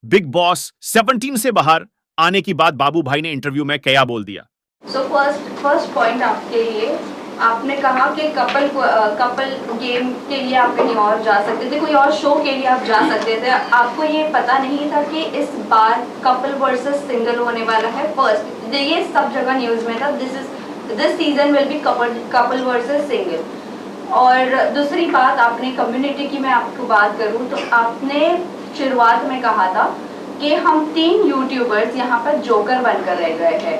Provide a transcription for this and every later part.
Big boss 17 से बाहर आने की बात बाबू भाई ने इंटरव्यू में क्या बोल दिया। सो फर्स्ट पॉइंट आपके लिए, आपने कहा कि कपल गेम के लिए आप कहीं और जा सकते थे, कोई और शो के लिए आप जा सकते थे। आपको ये पता नहीं था कि इस बार कपल वर्सेस सिंगल होने वाला है। फर्स्ट ये सब जगह न्यूज़ में था, this season will be couple versus single. और दूसरी बात, आपने कम्युनिटी की मैं आपको बात करूँ तो आपने शुरुआत में कहा था कि हम 3 यूट्यूबर्स यहाँ पर जोकर बनकर रह गए हैं।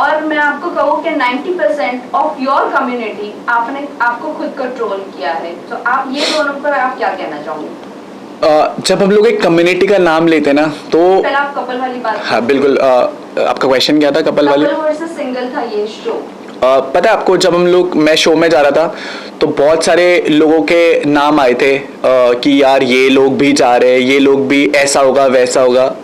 और मैं आपको कहूँ कि 90% ऑफ योर कम्युनिटी आपको खुद को ट्रोल किया है। तो आप ये दोनों पर आप क्या कहना चाहोगे? जब हम लोग एक कम्युनिटी का नाम लेते ना तो पहले आप कपल वाली बात। हाँ बिल्कुल। आपका क्वेश्चन क्या था? कपल वर्सेस सिंगल था ये शो। पता है आपको, जब मैं शो में जा रहा था तो बहुत सारे लोगों के नाम आए थे कि यार ये लोग भी जा रहे हैं, ये लोग भी ऐसा होगा वैसा होगा।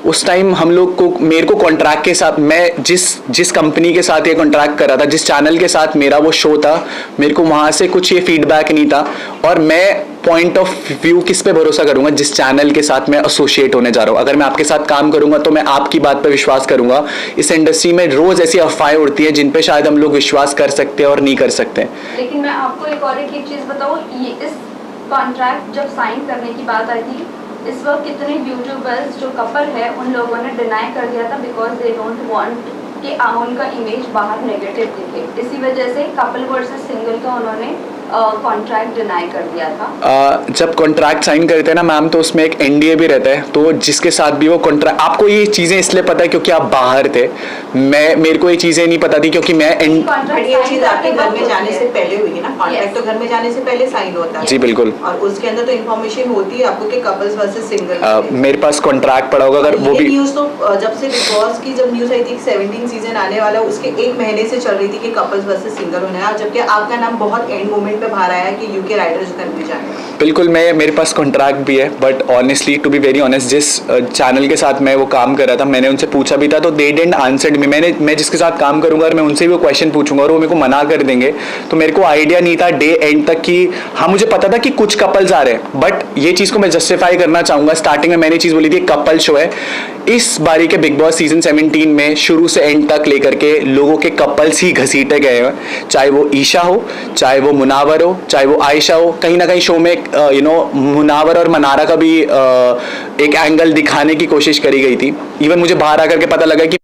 उस टाइम हम लोग को, मेरे को कॉन्ट्रैक्ट के साथ, मैं जिस कंपनी के साथ ये कॉन्ट्रैक्ट कर रहा था, जिस चैनल के साथ मेरा वो शो था, मेरे को वहाँ से कुछ ये फीडबैक नहीं था। और मैं पॉइंट ऑफ व्यू किस पे भरोसा करूंगा? जिस चैनल के साथ मैं एसोसिएट होने जा रहा हूँ। अगर मैं आपके साथ काम करूंगा तो मैं आपकी बात पर विश्वास करूंगा। इस इंडस्ट्री में रोज ऐसी अफवाहें उड़ती हैं जिन पे शायद हम लोग विश्वास कर सकते हैं और नहीं कर सकते। लेकिन मैं आपको एक चीज बताऊँ, इस कॉन्ट्रैक्ट जब साइन करने की बात आई थी, इस वक्त कितने यूट्यूबर्स जो कपल है उन लोगों ने डिनाई कर दिया था बिकॉज दे डोंट वांट कि उनका इमेज बाहर नेगेटिव दिखे। इसी वजह से कपल वर्सेस सिंगल का उन्होंने कॉन्ट्रैक्ट डिनाई कर दिया था। जब कॉन्ट्रैक्ट साइन करते हैं ना मैम, तो उसमें एक एनडीए भी रहता है। तो जिसके साथ भी वो कॉन्ट्रैक्ट, आपको ये चीजें इसलिए पता है क्योंकि आप बाहर थे। मेरे को ये चीजें नहीं पता थी क्योंकि मैं ये चीज आपके घर में जाने से पहले हुई है ना। कॉन्ट्रैक्ट तो घर में जाने से पहले साइन होता है। जी बिल्कुल। और उसके अंदर तो इन्फॉर्मेशन होती है आपको कि कपल्स वर्सेस सिंगल। मेरे पास कॉन्ट्रैक्ट पड़ा होगा। अगर वो भी न्यूज तो जब से बिग बॉस की जब न्यूज आई थी 17 सीजन आने वाला, उसके 1 महीने से चल रही थी कि कपल्स वर्सेस सिंगल होना है, जबकि आपका नाम बहुत एंड मोमेंट पे बाहर आया कि यूके राइडर्स करने जाएंगे। बिल्कुल, मेरे पास कॉन्ट्रैक्ट भी है, but honestly to be very honest, जिस चैनल के साथ मैं वो काम कर रहा था, मैंने उनसे पूछा भी था तो दे डिडंट आंसर्ड मी। मैं जिसके साथ काम करूंगा और मैं उनसे भी वो क्वेश्चन पूछूंगा और वो मेरे को मना कर देंगे, तो मेरे को आइडिया नहीं था डे एंड तक कि हाँ, मुझे पता था कि कुछ कपल्स आ रहे हैं, बट ये चीज़ को मैं जस्टिफाई करना चाहूँगा। स्टार्टिंग में मैंने चीज़ बोली थी कपल शो है। इस बारी के बिग बॉस सीजन 17 में शुरू से एंड तक लेकर के लोगों के कपल्स ही घसीटे गए हैं, चाहे वो ईशा हो, चाहे वो मुनावर हो, चाहे वो आयशा हो। कहीं ना कहीं शो में मुनावर और मनारा का भी एक एंगल दिखाने की कोशिश करी गई थी। इवन मुझे बाहर आकर के पता लगा कि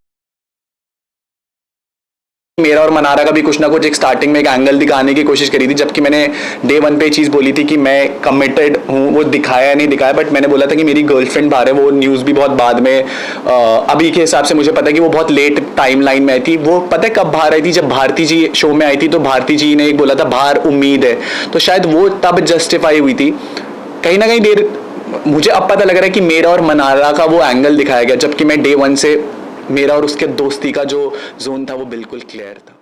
मेरा और मनारा का भी कुछ ना कुछ एक स्टार्टिंग में एक एंगल दिखाने की कोशिश करी थी, जबकि मैंने डे 1 पे चीज़ बोली थी कि मैं कमिटेड हूँ। वो दिखाया नहीं दिखाया, बट मैंने बोला था कि मेरी गर्लफ्रेंड बाहर है। वो न्यूज़ भी बहुत बाद में, अभी के हिसाब से मुझे पता है कि वो बहुत लेट टाइम लाइन में आई थी। वो पता है कब बाहर आई थी? जब भारती जी शो में आई थी, तो भारती जी ने एक बोला था बाहर उम्मीद है, तो शायद वो तब जस्टिफाई हुई थी। कहीं ना कहीं मुझे अब पता लग रहा है कि मेरा और मनारा का वो एंगल दिखाया गया, जबकि मैं डे 1 से मेरा और उसके दोस्ती का जो जोन था वो बिल्कुल क्लियर था।